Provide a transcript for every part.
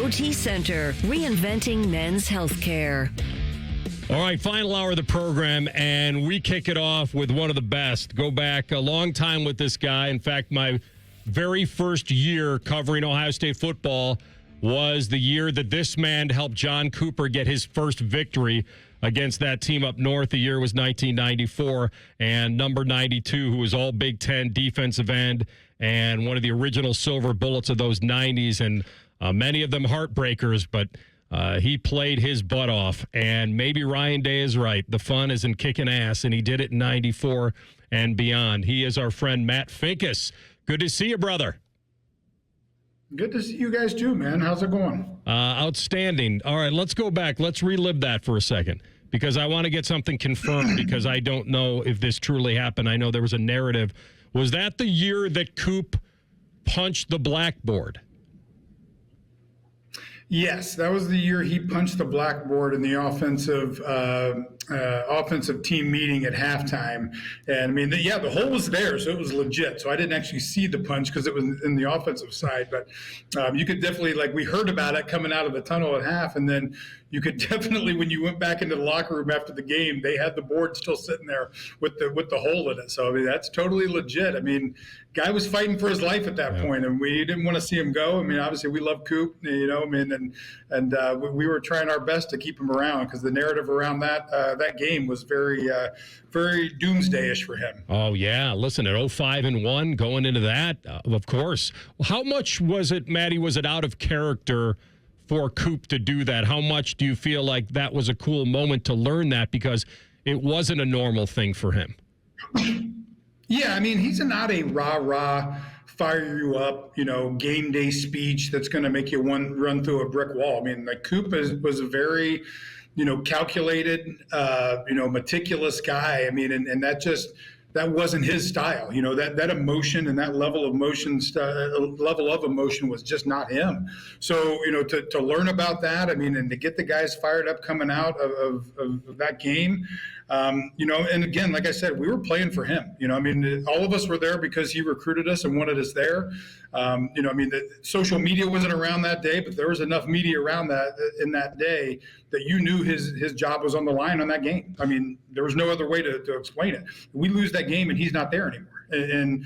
OT Center, reinventing men's healthcare. All right, final hour of the program, and we kick it off with one of the best. Go back a long time with this guy. In fact, my very first year covering Ohio State football was the year that this man helped John Cooper get his first victory against that team up north. The year was 1994, and number 92, who was all Big Ten defensive end and one of the original silver bullets of those 90s, and many of them heartbreakers, but he played his butt off, and maybe Ryan Day is right. The fun is in kicking ass, and he did it in 94 and beyond. He is our friend Matt Finkes. Good to see you, brother. Good to see you guys too, man. How's it going? Outstanding. All right, let's go back. Let's relive that for a second, because I want to get something confirmed, because I don't know if this truly happened. I know there was a narrative. Was that the year that Coop punched the blackboard? Yes, that was the year he punched the blackboard in the offensive team meeting at halftime. And I mean, the hole was there, so it was legit. So I didn't actually see the punch because it was in the offensive side. But you could definitely, we heard about it coming out of the tunnel at half, and then you could definitely, when you went back into the locker room after the game, they had the board still sitting there with the hole in it. So I mean, that's totally legit. I mean, guy was fighting for his life at that point, and we didn't want to see him go. I mean, obviously we love Coop, and we were trying our best to keep him around, because the narrative around that game was very doomsday-ish for him. Oh yeah, listen, at 0-5-1 going into that, of course. How much was it, Matty? Was it out of character for Coop to do that? How much do you feel like that was a cool moment to learn that, because it wasn't a normal thing for him? Yeah, I mean, he's not a rah-rah, fire you up, game day speech that's going to make you run through a brick wall. I mean, Coop was a very, calculated, meticulous guy. I mean, and that wasn't his style. That emotion and that level of emotion was just not him. So, to learn about that, I mean, and to get the guys fired up coming out of that game, and again, like I said, we were playing for him. All of us were there because he recruited us and wanted us there. The social media wasn't around that day, but there was enough media around in that day that you knew his job was on the line on that game. I mean, there was no other way to explain it. We lose that game and he's not there anymore. And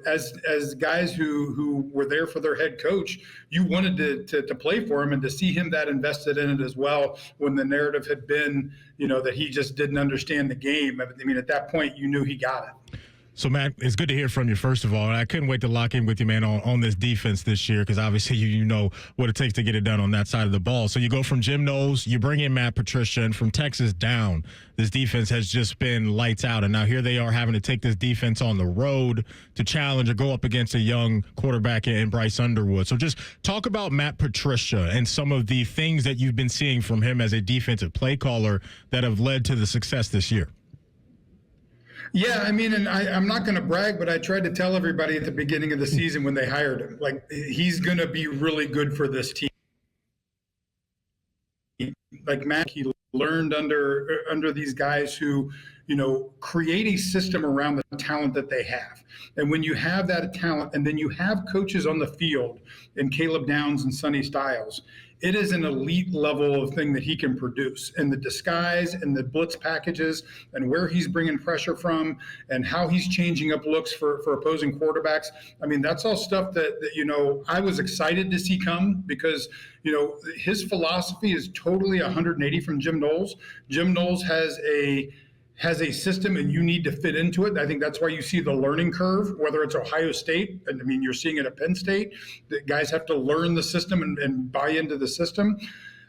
as guys who were there for their head coach, you wanted to play for him, and to see him that invested in it as well, when the narrative had been, that he just didn't understand the game. I mean, at that point, you knew he got it. So, Matt, it's good to hear from you, first of all. And I couldn't wait to lock in with you, man, on this defense this year, because obviously you know what it takes to get it done on that side of the ball. So you go from Jim Knowles, you bring in Matt Patricia, and from Texas down, this defense has just been lights out. And now here they are having to take this defense on the road to challenge or go up against a young quarterback in Bryce Underwood. So just talk about Matt Patricia and some of the things that you've been seeing from him as a defensive play caller that have led to the success this year. Yeah, I mean, and I'm not going to brag, but I tried to tell everybody at the beginning of the season when they hired him, he's going to be really good for this team. Like Matt, he learned under these guys who, create a system around the talent that they have. And when you have that talent, and then you have coaches on the field in Caleb Downs and Sonny Styles, it is an elite level of thing that he can produce. And the disguise and the blitz packages and where he's bringing pressure from and how he's changing up looks for opposing quarterbacks. I mean, that's all stuff that I was excited to see come, because, his philosophy is totally 180 from Jim Knowles. Jim Knowles has a system, and you need to fit into it. I think that's why you see the learning curve, whether it's Ohio State, and I mean, you're seeing it at Penn State. The guys have to learn the system and buy into the system.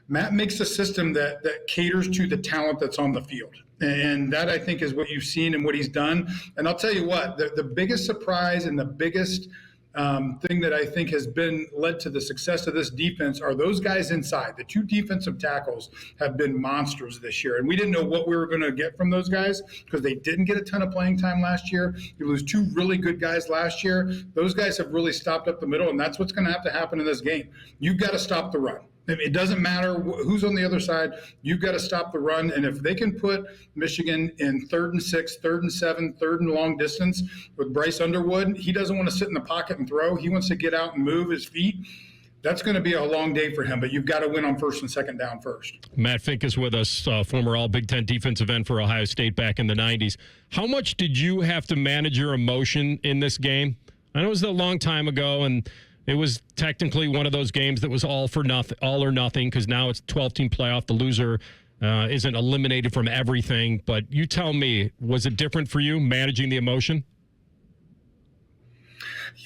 Matt makes a system that caters to the talent that's on the field. And that, I think, is what you've seen and what he's done. And I'll tell you what, the biggest surprise and the biggest thing that I think has led to the success of this defense are those guys inside. The two defensive tackles have been monsters this year, and we didn't know what we were going to get from those guys because they didn't get a ton of playing time last year. You lose two really good guys last year. Those guys have really stopped up the middle, and that's what's going to have to happen in this game. You've got to stop the run. It doesn't matter who's on the other side. You've got to stop the run. And if they can put Michigan in 3rd and 6, 3rd and 7, 3rd and long distance with Bryce Underwood, he doesn't want to sit in the pocket and throw. He wants to get out and move his feet. That's going to be a long day for him, but you've got to win on first and second down first. Matt Finkes with us, former All-Big Ten defensive end for Ohio State back in the 90s. How much did you have to manage your emotion in this game? I know it was a long time ago, and it was technically one of those games that was all or nothing, because now it's 12-team playoff. The loser isn't eliminated from everything. But you tell me, was it different for you managing the emotion?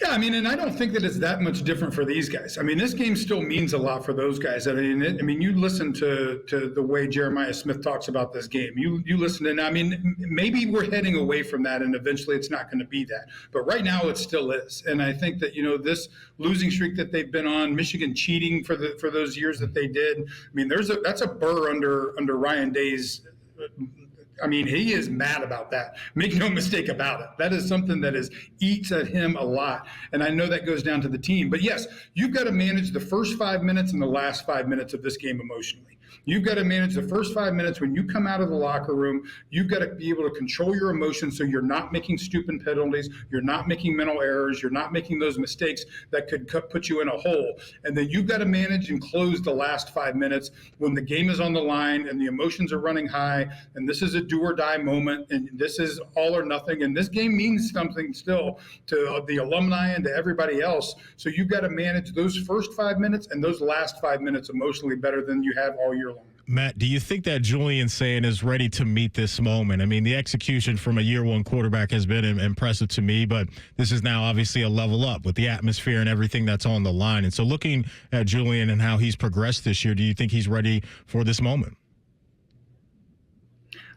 Yeah, I mean, and I don't think that it's that much different for these guys. I mean, this game still means a lot for those guys. I mean, you listen to the way Jeremiah Smith talks about this game. You listen, and I mean, maybe we're heading away from that, and eventually it's not going to be that. But right now, it still is. And I think that this losing streak that they've been on, Michigan cheating for those years that they did. I mean, that's a burr under Ryan Day's. I mean, he is mad about that. Make no mistake about it. That is something that eats at him a lot. And I know that goes down to the team. But yes, you've got to manage the first 5 minutes and the last 5 minutes of this game emotionally. You've got to manage the first 5 minutes when you come out of the locker room. You've got to be able to control your emotions so you're not making stupid penalties. You're not making mental errors. You're not making those mistakes that could put you in a hole. And then you've got to manage and close the last 5 minutes when the game is on the line and the emotions are running high. And this is a do or die moment. And this is all or nothing. And this game means something still to the alumni and to everybody else. So you've got to manage those first 5 minutes and those last 5 minutes emotionally better than you have all year long. Matt, do you think that Julian Sayin is ready to meet this moment? I mean, the execution from a year-one quarterback has been impressive to me, but this is now obviously a level up with the atmosphere and everything that's on the line. And so looking at Julian and how he's progressed this year, do you think he's ready for this moment?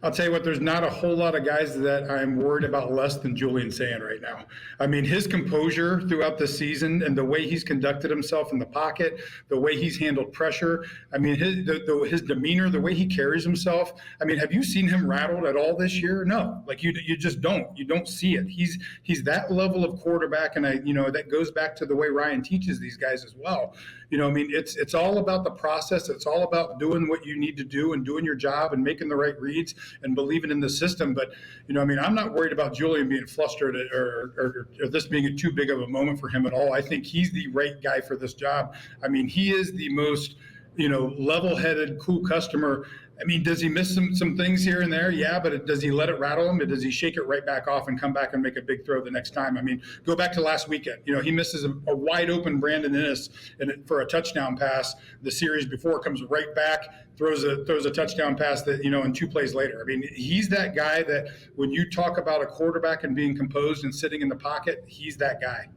I'll tell you what, there's not a whole lot of guys that I'm worried about less than Julian Sayin right now. I mean, his composure throughout the season and the way he's conducted himself in the pocket, the way he's handled pressure, I mean, his demeanor, the way he carries himself. I mean, have you seen him rattled at all this year? No, like you just don't. You don't see it. He's that level of quarterback, and that goes back to the way Ryan teaches these guys as well. I mean, it's all about the process. It's all about doing what you need to do and doing your job and making the right reads and believing in the system. But, I mean, I'm not worried about Julian being flustered or this being too big of a moment for him at all. I think he's the right guy for this job. I mean, he is the most, level-headed, cool customer. I mean, does he miss some things here and there? Yeah, but does he let it rattle him? Or does he shake it right back off and come back and make a big throw the next time? I mean, go back to last weekend. He misses a wide open Brandon Inniss for a touchdown pass. The series before comes right back, throws a touchdown pass that, and 2 plays later. I mean, he's that guy that when you talk about a quarterback and being composed and sitting in the pocket, he's that guy.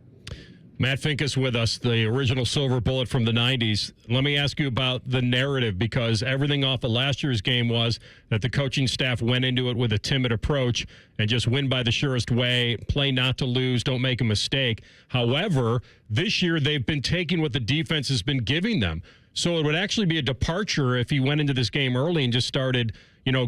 Matt Finkes with us, the original silver bullet from the 90s. Let me ask you about the narrative, because everything off of last year's game was that the coaching staff went into it with a timid approach and just win by the surest way, play not to lose, don't make a mistake. However, this year they've been taking what the defense has been giving them. So it would actually be a departure if he went into this game early and just started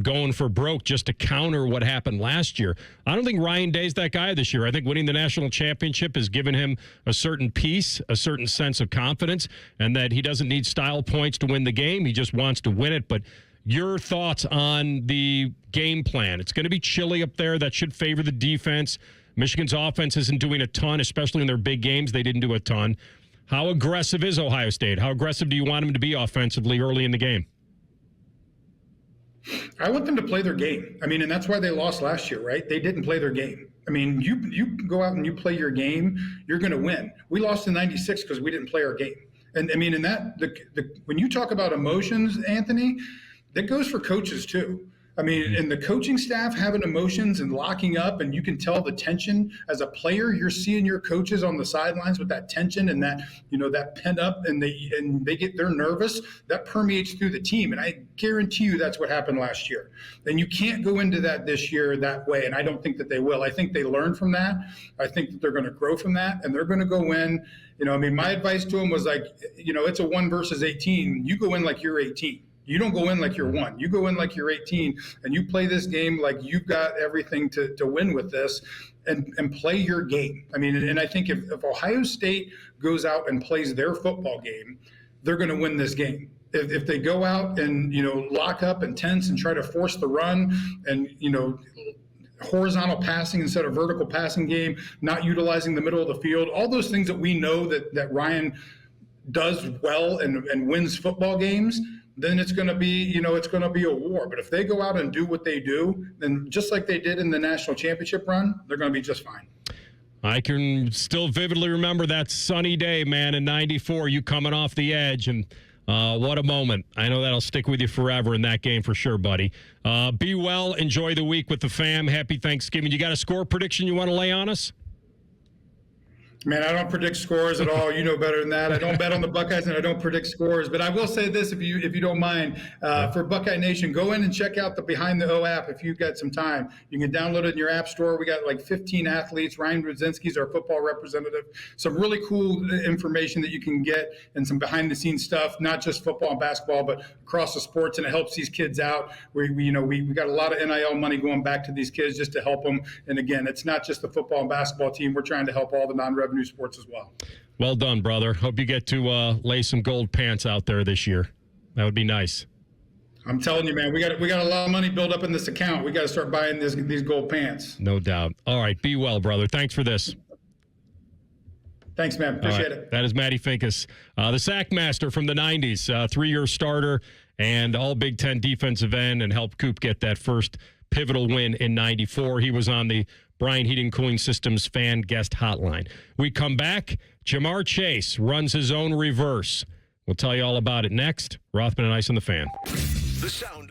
going for broke just to counter what happened last year. I don't think Ryan Day's that guy this year. I think winning the national championship has given him a certain peace, a certain sense of confidence, and that he doesn't need style points to win the game. He just wants to win it. But your thoughts on the game plan? It's going to be chilly up there. That should favor the defense. Michigan's offense isn't doing a ton, especially in their big games. They didn't do a ton. How aggressive is Ohio State? How aggressive do you want them to be offensively early in the game? I want them to play their game. I mean, and that's why they lost last year, right? They didn't play their game. I mean, you go out and you play your game, you're going to win. We lost in '96 because we didn't play our game. And I mean, in that, when you talk about emotions, Anthony, that goes for coaches too. I mean, and the coaching staff having emotions and locking up, and you can tell the tension as a player. You're seeing your coaches on the sidelines with that tension and that, that pent up, and they're nervous. That permeates through the team, and I guarantee you that's what happened last year. And you can't go into that this year that way, and I don't think that they will. I think they learn from that. I think that they're going to grow from that, and they're going to go in. I mean, my advice to them was like, it's a 1 versus 18. You go in like you're 18. You don't go in like you're 1. You go in like you're 18, and you play this game like you've got everything to win with this, and play your game. I mean, and I think if Ohio State goes out and plays their football game, they're going to win this game. If they go out and, lock up and tense and try to force the run and, horizontal passing instead of vertical passing game, not utilizing the middle of the field, all those things that we know that Ryan does well and wins football games, then it's going to be, it's going to be a war. But if they go out and do what they do, then just like they did in the national championship run, they're going to be just fine. I can still vividly remember that sunny day, man, in '94, you coming off the edge, and what a moment. I know that'll stick with you forever in that game for sure, buddy. Be well. Enjoy the week with the fam. Happy Thanksgiving. You got a score prediction you want to lay on us? Man, I don't predict scores at all. You know better than that. I don't bet on the Buckeyes, and I don't predict scores. But I will say this, if you don't mind, for Buckeye Nation, go in and check out the Behind the O app if you've got some time. You can download it in your app store. We got like 15 athletes. Ryan Brzezinski's our football representative. Some really cool information that you can get and some behind-the-scenes stuff, not just football and basketball, but across the sports, and it helps these kids out. We got a lot of NIL money going back to these kids just to help them. And again, it's not just the football and basketball team. We're trying to help all the non-revenue sports as well. Well done, brother. Hope you get to lay some gold pants out there this year. That would be nice. I'm telling you, man, we got a lot of money built up in this account. We got to start buying these gold pants. No doubt. All right, be well, brother. Thanks for this. Thanks, man. Appreciate it. That is Matty Finkes, the sack master from the 90s, 3-year starter and all Big Ten defensive end, and helped Coop get that first pivotal win in '94. He was on the Brian Heating Cooling Systems fan guest hotline. We come back. Jamar Chase runs his own reverse. We'll tell you all about it next. Rothman and Ice on the Fan. The sound.